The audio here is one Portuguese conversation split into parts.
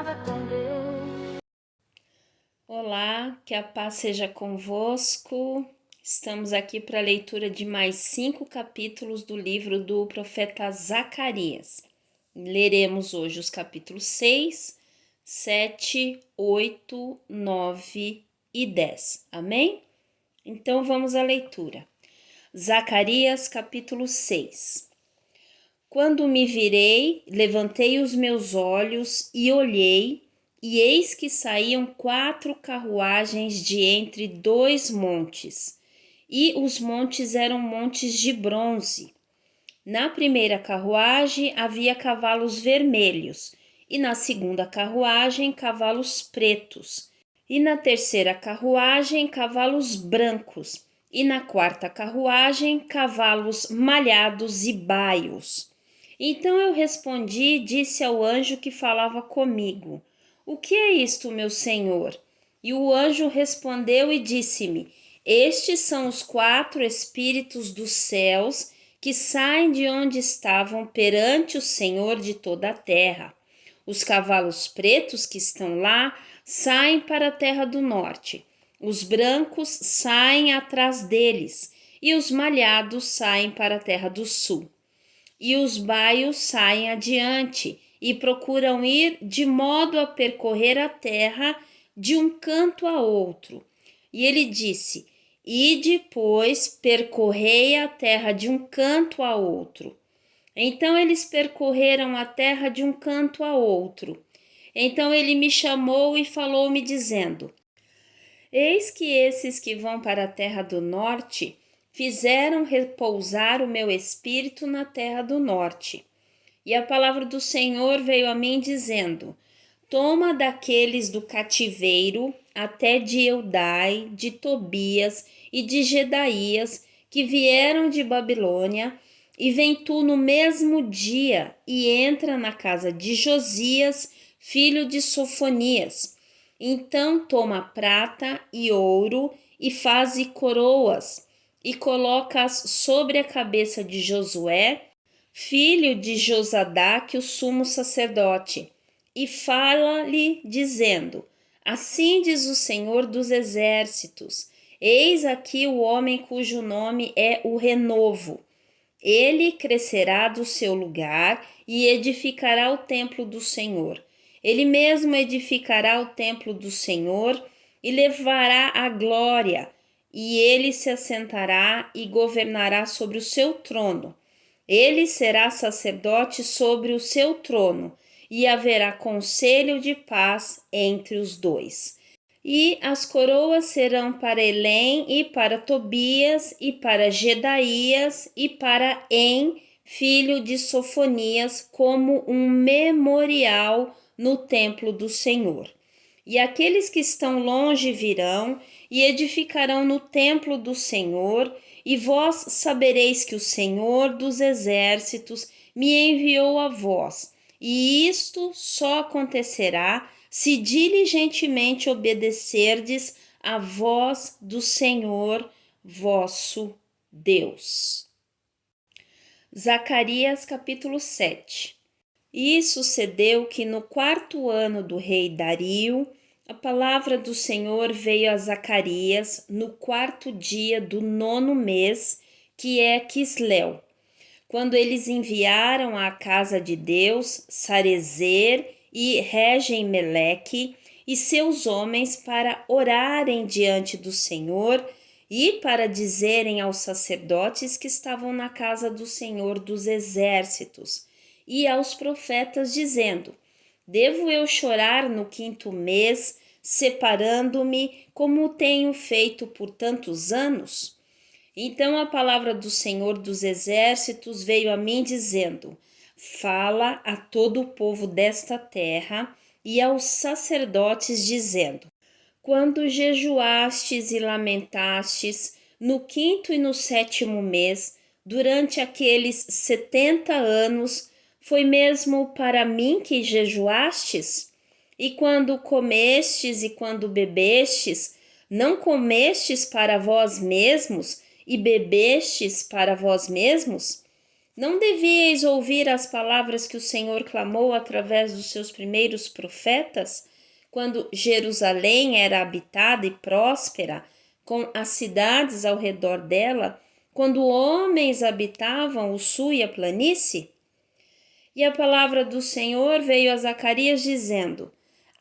Caminhava com Deus. Olá, que a paz seja convosco. Estamos aqui para a leitura de mais 5 capítulos do livro do profeta Zacarias. Leremos hoje os capítulos 6, 7, 8, 9 e 10. Amém? Então vamos à leitura. Zacarias, capítulo 6. Quando me virei, levantei os meus olhos e olhei, e eis que saíam 4 carruagens de entre 2 montes, e os montes eram montes de bronze. Na primeira carruagem havia cavalos vermelhos, e na segunda carruagem cavalos pretos, e na terceira carruagem cavalos brancos, e na quarta carruagem cavalos malhados e baios. Então eu respondi e disse ao anjo que falava comigo: O que é isto, meu senhor? E o anjo respondeu e disse-me: Estes são os 4 espíritos dos céus que saem de onde estavam perante o Senhor de toda a terra. Os cavalos pretos que estão lá saem para a terra do norte. Os brancos saem atrás deles, e os malhados saem para a terra do sul. E os baios saem adiante e procuram ir de modo a percorrer a terra de um canto a outro. E ele disse: Ide, pois, percorrei a terra de um canto a outro. Então eles percorreram a terra de um canto a outro. Então ele me chamou e falou-me, dizendo: Eis que esses que vão para a terra do norte fizeram repousar o meu espírito na terra do norte. E a palavra do Senhor veio a mim dizendo: Toma daqueles do cativeiro até de Eudai, de Tobias e de Gedaías, que vieram de Babilônia, e vem tu no mesmo dia e entra na casa de Josias, filho de Sofonias. Então toma prata e ouro e faze coroas, e coloca-as sobre a cabeça de Josué, filho de Josadaque, o sumo sacerdote, e fala-lhe, dizendo: Assim diz o Senhor dos exércitos: Eis aqui o homem cujo nome é o Renovo. Ele crescerá do seu lugar e edificará o templo do Senhor. Ele mesmo edificará o templo do Senhor e levará a glória, e ele se assentará e governará sobre o seu trono. Ele será sacerdote sobre o seu trono, e haverá conselho de paz entre os dois. E as coroas serão para Elém e para Tobias e para Gedaías e para En, filho de Sofonias, como um memorial no templo do Senhor. E aqueles que estão longe virão e edificarão no templo do Senhor, e vós sabereis que o Senhor dos exércitos me enviou a vós. E isto só acontecerá se diligentemente obedecerdes à voz do Senhor vosso Deus. Zacarias capítulo 7. E sucedeu que no 4º ano do rei Dario, a palavra do Senhor veio a Zacarias no 4º dia do 9º mês, que é Quisleu, quando eles enviaram à casa de Deus Sarezer e Regem-Meleque e seus homens para orarem diante do Senhor e para dizerem aos sacerdotes que estavam na casa do Senhor dos exércitos e aos profetas, dizendo: Devo eu chorar no 5º mês, separando-me, como tenho feito por tantos anos? Então a palavra do Senhor dos exércitos veio a mim, dizendo: Fala a todo o povo desta terra e aos sacerdotes, dizendo: Quando jejuastes e lamentastes no 5º e no 7º mês, durante aqueles 70 anos, foi mesmo para mim que jejuastes? E quando comestes e quando bebestes, não comestes para vós mesmos e bebestes para vós mesmos? Não devíeis ouvir as palavras que o Senhor clamou através dos seus primeiros profetas, quando Jerusalém era habitada e próspera, com as cidades ao redor dela, quando homens habitavam o sul e a planície? E a palavra do Senhor veio a Zacarias dizendo: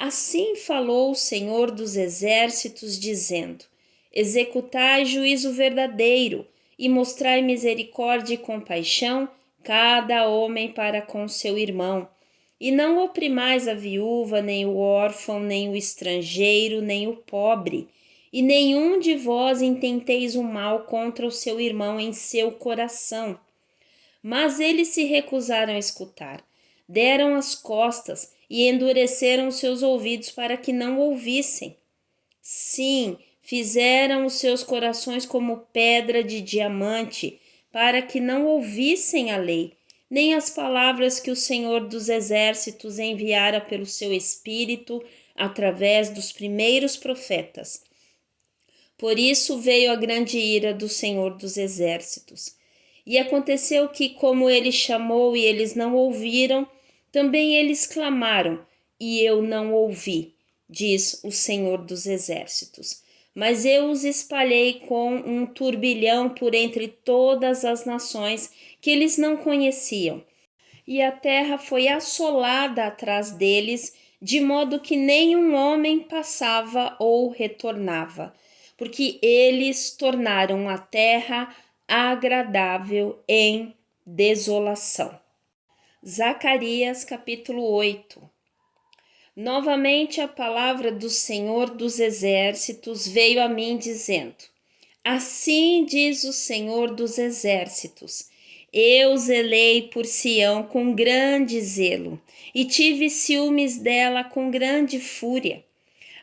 Assim falou o Senhor dos exércitos, dizendo: Executai juízo verdadeiro e mostrai misericórdia e compaixão, cada homem para com seu irmão. E não oprimais a viúva, nem o órfão, nem o estrangeiro, nem o pobre. E nenhum de vós intenteis o mal contra o seu irmão em seu coração. Mas eles se recusaram a escutar, deram as costas e endureceram seus ouvidos para que não ouvissem. Sim, fizeram os seus corações como pedra de diamante, para que não ouvissem a lei, nem as palavras que o Senhor dos Exércitos enviara pelo seu Espírito através dos primeiros profetas. Por isso veio a grande ira do Senhor dos Exércitos. E aconteceu que, como ele chamou e eles não ouviram, também eles clamaram, e eu não ouvi, diz o Senhor dos Exércitos. Mas eu os espalhei com um turbilhão por entre todas as nações que eles não conheciam. E a terra foi assolada atrás deles, de modo que nenhum homem passava ou retornava, porque eles tornaram a terra agradável em desolação. Zacarias capítulo 8. Novamente a palavra do Senhor dos Exércitos veio a mim dizendo: Assim diz o Senhor dos Exércitos: Eu zelei por Sião com grande zelo e tive ciúmes dela com grande fúria.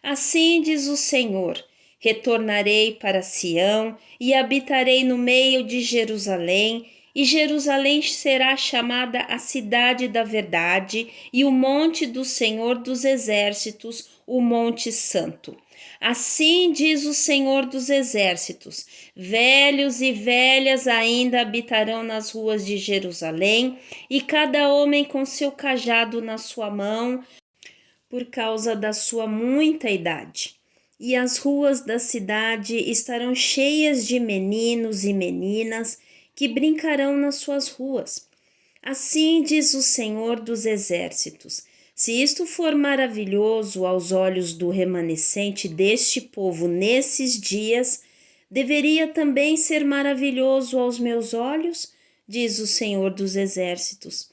Assim diz o Senhor: Retornarei para Sião e habitarei no meio de Jerusalém, e Jerusalém será chamada a cidade da verdade, e o monte do Senhor dos Exércitos, o Monte Santo. Assim diz o Senhor dos Exércitos: velhos e velhas ainda habitarão nas ruas de Jerusalém, e cada homem com seu cajado na sua mão, por causa da sua muita idade. E as ruas da cidade estarão cheias de meninos e meninas que brincarão nas suas ruas. Assim diz o Senhor dos Exércitos: se isto for maravilhoso aos olhos do remanescente deste povo nesses dias, deveria também ser maravilhoso aos meus olhos, diz o Senhor dos Exércitos.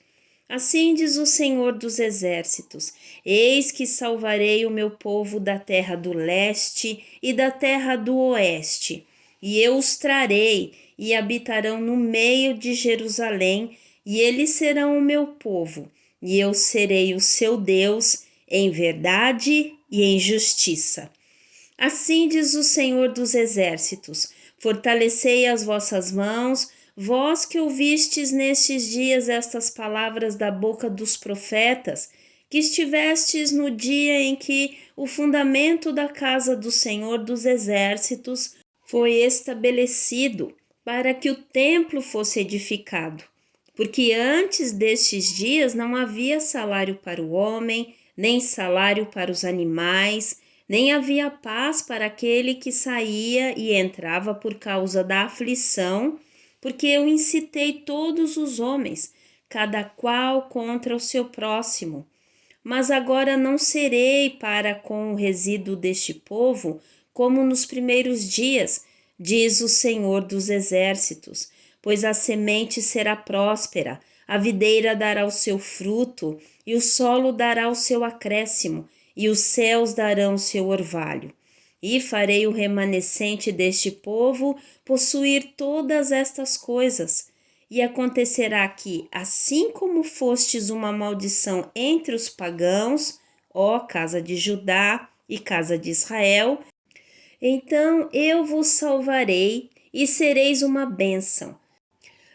Assim diz o Senhor dos Exércitos: eis que salvarei o meu povo da terra do leste e da terra do oeste, e eu os trarei e habitarão no meio de Jerusalém, e eles serão o meu povo, e eu serei o seu Deus em verdade e em justiça. Assim diz o Senhor dos Exércitos: fortalecei as vossas mãos, vós que ouvistes nestes dias estas palavras da boca dos profetas, que estivestes no dia em que o fundamento da casa do Senhor dos Exércitos foi estabelecido, para que o templo fosse edificado. Porque antes destes dias não havia salário para o homem, nem salário para os animais, nem havia paz para aquele que saía e entrava por causa da aflição, porque eu incitei todos os homens, cada qual contra o seu próximo. Mas agora não serei para com o resíduo deste povo como nos primeiros dias, diz o Senhor dos Exércitos, pois a semente será próspera, a videira dará o seu fruto, e o solo dará o seu acréscimo, e os céus darão o seu orvalho. E farei o remanescente deste povo possuir todas estas coisas. E acontecerá que, assim como fostes uma maldição entre os pagãos, ó casa de Judá e casa de Israel, então eu vos salvarei e sereis uma bênção.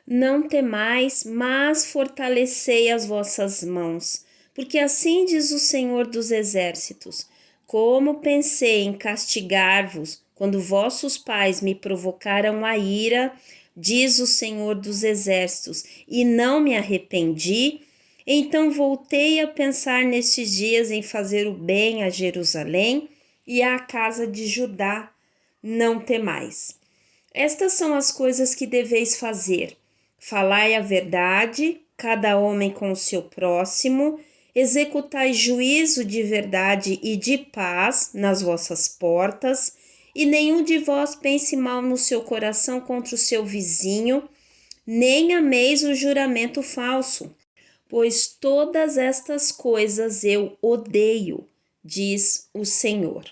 Não temais, mas fortalecei as vossas mãos, porque assim diz o Senhor dos Exércitos: como pensei em castigar-vos quando vossos pais me provocaram a ira, diz o Senhor dos Exércitos, e não me arrependi. Então voltei a pensar nestes dias em fazer o bem a Jerusalém e à casa de Judá. Não temais. Estas são as coisas que deveis fazer. Falai a verdade, cada homem com o seu próximo, executai juízo de verdade e de paz nas vossas portas, e nenhum de vós pense mal no seu coração contra o seu vizinho, nem ameis o juramento falso, pois todas estas coisas eu odeio, diz o Senhor.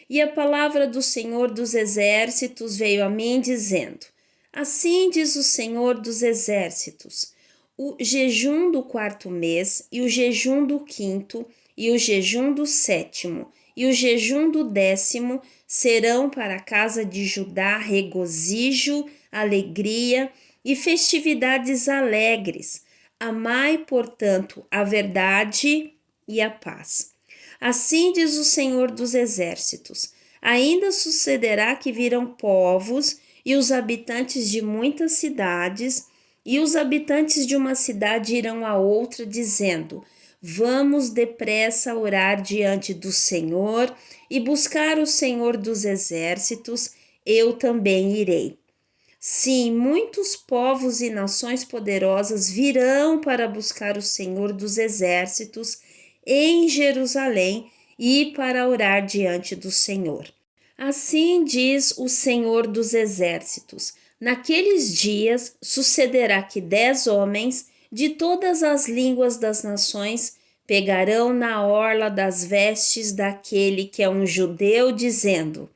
E a palavra do Senhor dos Exércitos veio a mim dizendo: Assim diz o Senhor dos Exércitos, o jejum do 4º mês, e o jejum do 5º, e o jejum do 7º, e o jejum do 10º serão para a casa de Judá regozijo, alegria e festividades alegres. Amai, portanto, a verdade e a paz. Assim diz o Senhor dos Exércitos: ainda sucederá que virão povos e os habitantes de muitas cidades, e os habitantes de uma cidade irão a outra, dizendo: Vamos depressa orar diante do Senhor e buscar o Senhor dos Exércitos, eu também irei. Sim, muitos povos e nações poderosas virão para buscar o Senhor dos Exércitos em Jerusalém e para orar diante do Senhor. Assim diz o Senhor dos Exércitos: naqueles dias sucederá que 10 homens de todas as línguas das nações pegarão na orla das vestes daquele que é um judeu, dizendo: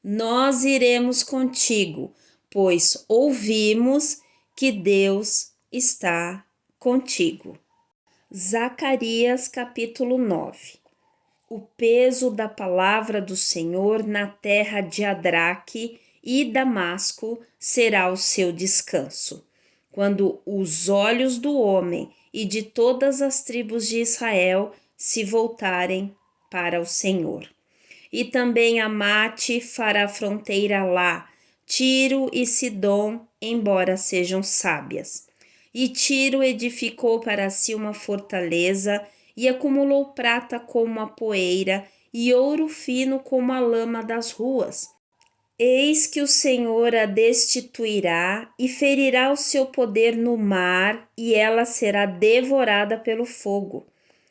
Nós iremos contigo, pois ouvimos que Deus está contigo. Zacarias capítulo 9. O peso da palavra do Senhor na terra de Adraque e Damasco será o seu descanso. Quando os olhos do homem e de todas as tribos de Israel se voltarem para o Senhor. E também Amate fará fronteira lá, Tiro e Sidom, embora sejam sábias. E Tiro edificou para si uma fortaleza e acumulou prata como a poeira e ouro fino como a lama das ruas. Eis que o Senhor a destituirá e ferirá o seu poder no mar, e ela será devorada pelo fogo.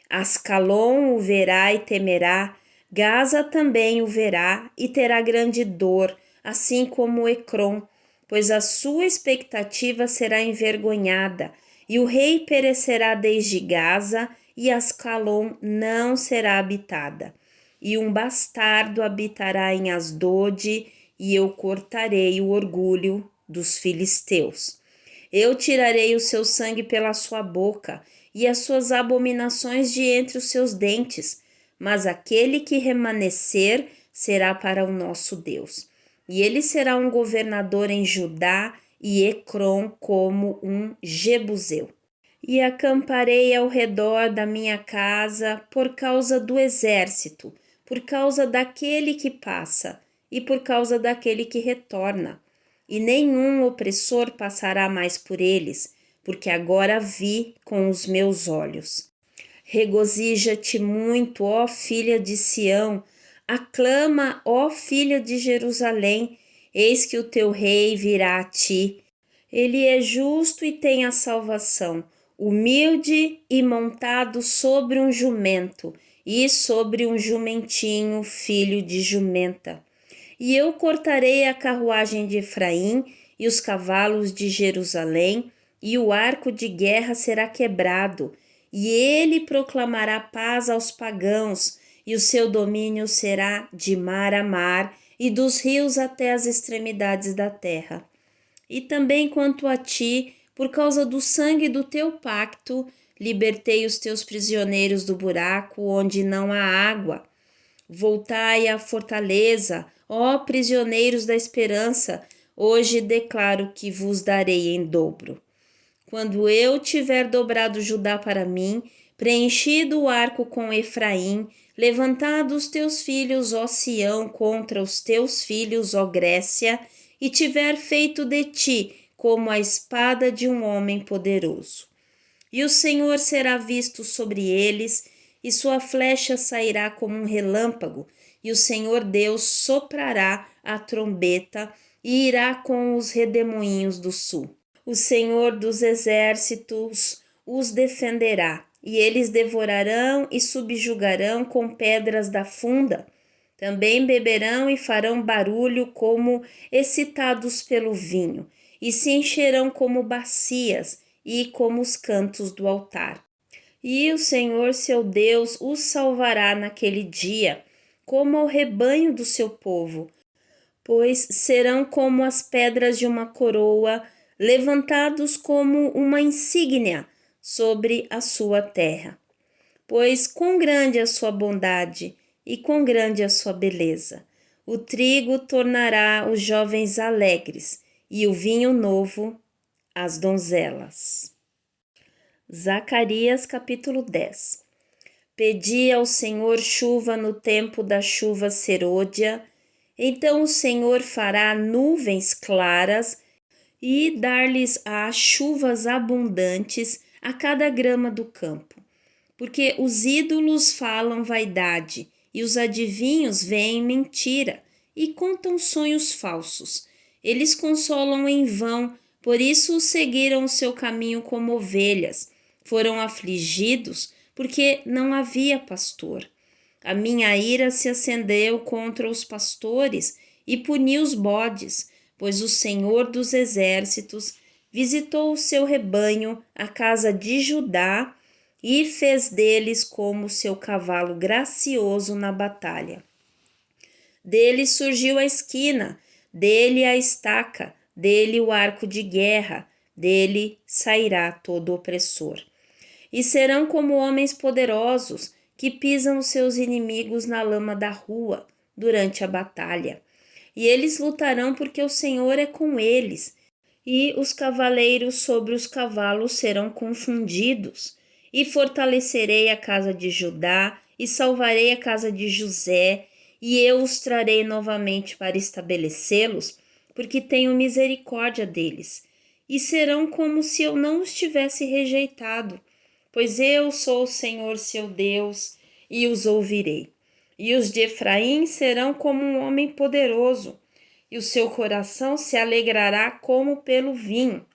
Ascalon o verá e temerá, Gaza também o verá e terá grande dor, assim como Ecrom, pois a sua expectativa será envergonhada, e o rei perecerá desde Gaza, e Ascalon não será habitada. E um bastardo habitará em Asdode, e eu cortarei o orgulho dos filisteus. Eu tirarei o seu sangue pela sua boca, e as suas abominações de entre os seus dentes, mas aquele que remanescer será para o nosso Deus. E ele será um governador em Judá e Ecrom como um jebuseu. E acamparei ao redor da minha casa por causa do exército, por causa daquele que passa e por causa daquele que retorna. E nenhum opressor passará mais por eles, porque agora vi com os meus olhos. Regozija-te muito, ó filha de Sião, aclama, ó filha de Jerusalém, eis que o teu rei virá a ti. Ele é justo e tem a salvação, humilde e montado sobre um jumento e sobre um jumentinho, filho de jumenta. E eu cortarei a carruagem de Efraim e os cavalos de Jerusalém, e o arco de guerra será quebrado, e ele proclamará paz aos pagãos, e o seu domínio será de mar a mar, e dos rios até as extremidades da terra. E também quanto a ti, por causa do sangue do teu pacto, libertei os teus prisioneiros do buraco onde não há água. Voltai à fortaleza, ó prisioneiros da esperança, hoje declaro que vos darei em dobro. Quando eu tiver dobrado Judá para mim, preenchido o arco com Efraim, levantado os teus filhos, ó Sião, contra os teus filhos, ó Grécia, e tiver feito de ti como a espada de um homem poderoso. E o Senhor será visto sobre eles, e sua flecha sairá como um relâmpago, e o Senhor Deus soprará a trombeta e irá com os redemoinhos do sul. O Senhor dos exércitos os defenderá, e eles devorarão e subjugarão com pedras da funda. Também beberão e farão barulho como excitados pelo vinho, e se encherão como bacias e como os cantos do altar. E o Senhor seu Deus os salvará naquele dia, como ao rebanho do seu povo, pois serão como as pedras de uma coroa, levantados como uma insígnia sobre a sua terra. Pois quão grande é a sua bondade e quão grande é a sua beleza. O trigo tornará os jovens alegres e o vinho novo as donzelas. Zacarias capítulo 10. Pedi ao Senhor chuva no tempo da chuva serôdia, então o Senhor fará nuvens claras e dar-lhes-á chuvas abundantes a cada grama do campo. Porque os ídolos falam vaidade e os adivinhos veem mentira e contam sonhos falsos. Eles consolam em vão, por isso seguiram o seu caminho como ovelhas. Foram afligidos porque não havia pastor. A minha ira se acendeu contra os pastores e puni os bodes, pois o Senhor dos exércitos visitou o seu rebanho, a casa de Judá, e fez deles como seu cavalo gracioso na batalha. Dele surgiu a esquina, dele a estaca, dele o arco de guerra, dele sairá todo opressor. E serão como homens poderosos que pisam os seus inimigos na lama da rua durante a batalha. E eles lutarão porque o Senhor é com eles, e os cavaleiros sobre os cavalos serão confundidos. E fortalecerei a casa de Judá, e salvarei a casa de José, e eu os trarei novamente para estabelecê-los, porque tenho misericórdia deles. E serão como se eu não os tivesse rejeitado, pois eu sou o Senhor seu Deus, e os ouvirei. E os de Efraim serão como um homem poderoso, e o seu coração se alegrará como pelo vinho.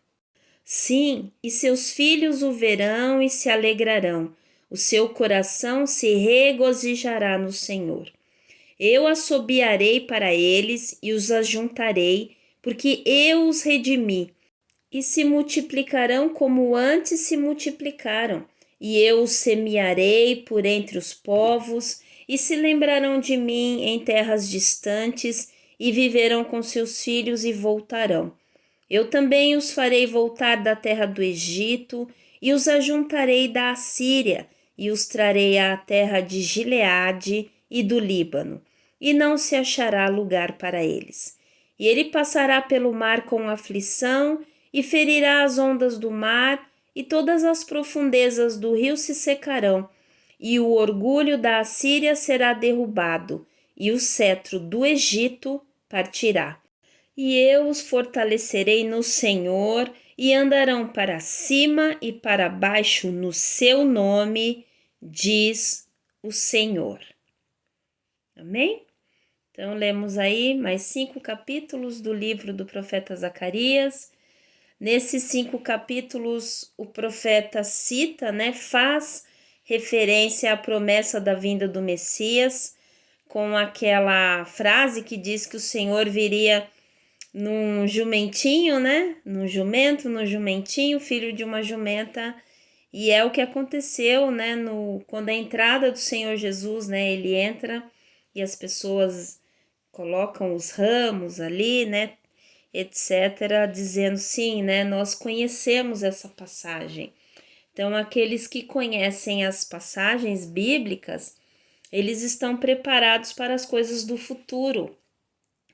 Sim, e seus filhos o verão e se alegrarão. O seu coração se regozijará no Senhor. Eu assobiarei para eles e os ajuntarei, porque eu os redimi. E se multiplicarão como antes se multiplicaram. E eu os semearei por entre os povos, e se lembrarão de mim em terras distantes, e viverão com seus filhos e voltarão. Eu também os farei voltar da terra do Egito, e os ajuntarei da Assíria, e os trarei à terra de Gileade e do Líbano, e não se achará lugar para eles. E ele passará pelo mar com aflição, e ferirá as ondas do mar, e todas as profundezas do rio se secarão, e o orgulho da Assíria será derrubado, e o cetro do Egito partirá. E eu os fortalecerei no Senhor, e andarão para cima e para baixo no seu nome, diz o Senhor. Amém? Então, lemos aí mais 5 capítulos do livro do profeta Zacarias. Nesses 5 capítulos, o profeta cita, faz referência à promessa da vinda do Messias, com aquela frase que diz que o Senhor viria num jumentinho, num jumento, num jumentinho, filho de uma jumenta, e é o que aconteceu, quando a entrada do Senhor Jesus, ele entra e as pessoas colocam os ramos ali, etc., dizendo sim, nós conhecemos essa passagem. Então, aqueles que conhecem as passagens bíblicas, eles estão preparados para as coisas do futuro.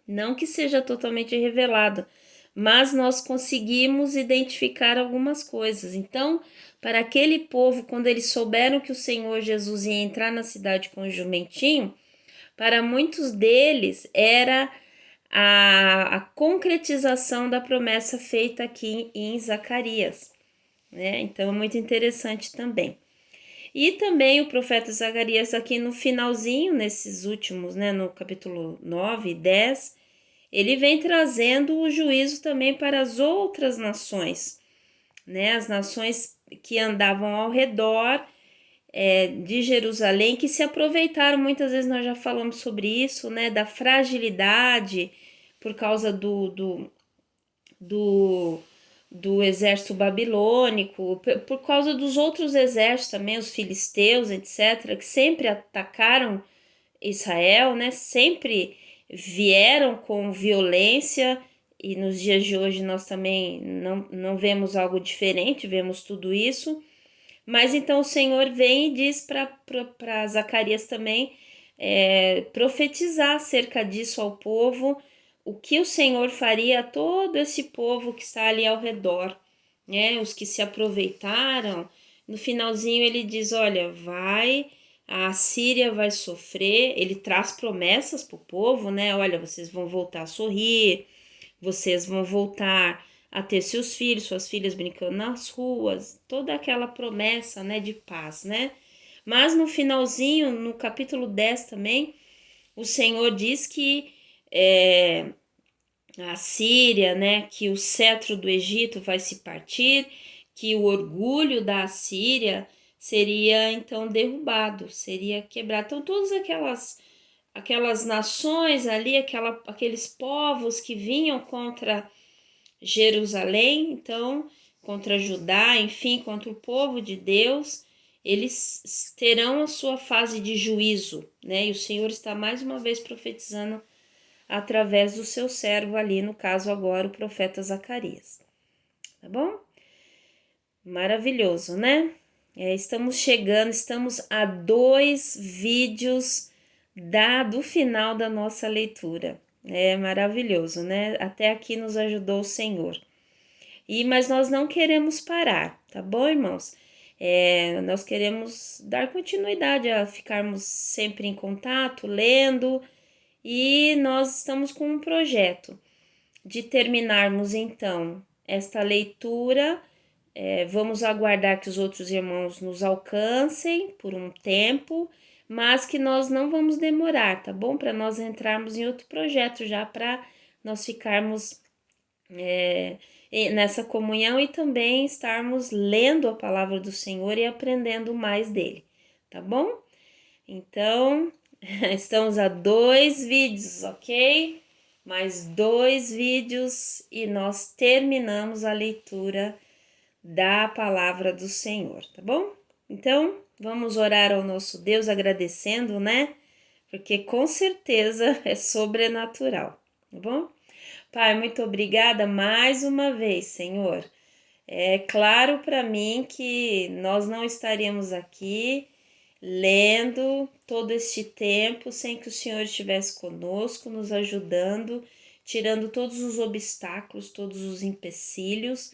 Não que seja totalmente revelado, mas nós conseguimos identificar algumas coisas. Então, para aquele povo, quando eles souberam que o Senhor Jesus ia entrar na cidade com o jumentinho, para muitos deles era a concretização da promessa feita aqui em Zacarias, né? Então é muito interessante também. E também o profeta Zacarias aqui no finalzinho, nesses últimos, né, no capítulo 9 e 10, ele vem trazendo o juízo também para as outras nações, né? As nações que andavam ao redor de Jerusalém, que se aproveitaram, muitas vezes nós já falamos sobre isso, né? Da fragilidade por causa do, do exército babilônico, por causa dos outros exércitos também, os filisteus, etc., que sempre atacaram Israel, né? Sempre vieram com violência, e nos dias de hoje nós também não vemos algo diferente, vemos tudo isso. Mas então o Senhor vem e diz para Zacarias também profetizar acerca disso ao povo, o que o Senhor faria a todo esse povo que está ali ao redor, né? Os que se aproveitaram. No finalzinho ele diz: olha, a Síria vai sofrer. Ele traz promessas para o povo, né? Olha, vocês vão voltar a sorrir, vocês vão voltar a ter seus filhos, suas filhas brincando nas ruas, toda aquela promessa, né, de paz, né? Mas no finalzinho, no capítulo 10 também, o Senhor diz que a Síria, né, que o cetro do Egito vai se partir, que o orgulho da Assíria seria então derrubado, seria quebrado. Então todas aquelas nações ali, aqueles povos que vinham contra Jerusalém, então, contra Judá, enfim, contra o povo de Deus, eles terão a sua fase de juízo, né? E o Senhor está mais uma vez profetizando através do seu servo ali, no caso agora o profeta Zacarias. Tá bom? Maravilhoso, né? Estamos a 2 vídeos do final da nossa leitura. É maravilhoso, né? Até aqui nos ajudou o Senhor. Mas nós não queremos parar, tá bom, irmãos? Nós queremos dar continuidade a ficarmos sempre em contato, lendo, e nós estamos com um projeto de terminarmos então esta leitura. Vamos aguardar que os outros irmãos nos alcancem por um tempo, mas que nós não vamos demorar, tá bom? Para nós entrarmos em outro projeto já, para nós ficarmos nessa comunhão e também estarmos lendo a palavra do Senhor e aprendendo mais dele, tá bom? Então, estamos a 2 vídeos, ok? Mais 2 vídeos e nós terminamos a leitura da palavra do Senhor, tá bom? Então, vamos orar ao nosso Deus agradecendo, né? Porque com certeza é sobrenatural, tá bom? Pai, muito obrigada mais uma vez, Senhor. É claro para mim que nós não estaríamos aqui lendo todo este tempo sem que o Senhor estivesse conosco, nos ajudando, tirando todos os obstáculos, todos os empecilhos.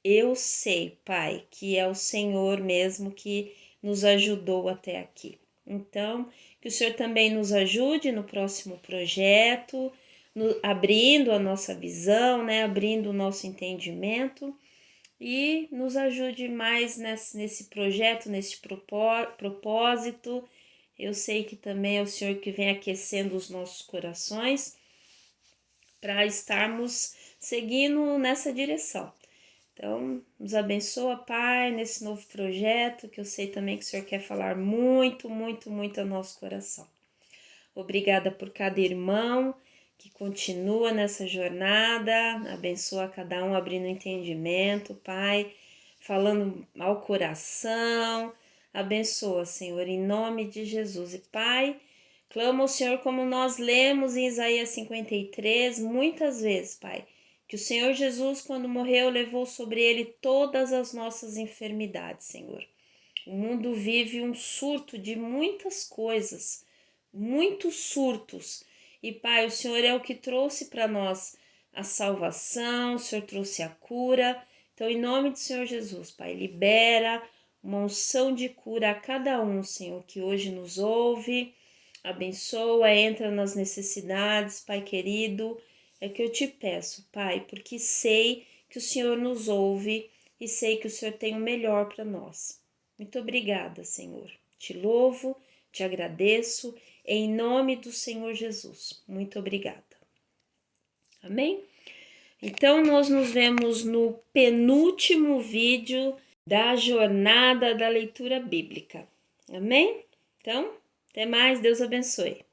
Eu sei, Pai, que é o Senhor mesmo que nos ajudou até aqui. Então, que o Senhor também nos ajude no próximo projeto, abrindo a nossa visão, né, abrindo o nosso entendimento, e nos ajude mais nesse projeto, nesse propósito. Eu sei que também é o Senhor que vem aquecendo os nossos corações para estarmos seguindo nessa direção. Então, nos abençoa, Pai, nesse novo projeto, que eu sei também que o Senhor quer falar muito, muito, muito ao nosso coração. Obrigada por cada irmão que continua nessa jornada, abençoa cada um abrindo entendimento, Pai, falando ao coração, abençoa, Senhor, em nome de Jesus. E Pai, clama ao Senhor como nós lemos em Isaías 53, muitas vezes, Pai, que o Senhor Jesus, quando morreu, levou sobre ele todas as nossas enfermidades, Senhor. O mundo vive um surto de muitas coisas, muitos surtos. E Pai, o Senhor é o que trouxe para nós a salvação, o Senhor trouxe a cura. Então, em nome do Senhor Jesus, Pai, libera uma unção de cura a cada um, Senhor, que hoje nos ouve. Abençoa, entra nas necessidades, Pai querido. É que eu te peço, Pai, porque sei que o Senhor nos ouve e sei que o Senhor tem o melhor para nós. Muito obrigada, Senhor. Te louvo, te agradeço, em nome do Senhor Jesus. Muito obrigada. Amém? Então, nós nos vemos no penúltimo vídeo da jornada da leitura bíblica. Amém? Então, até mais. Deus abençoe.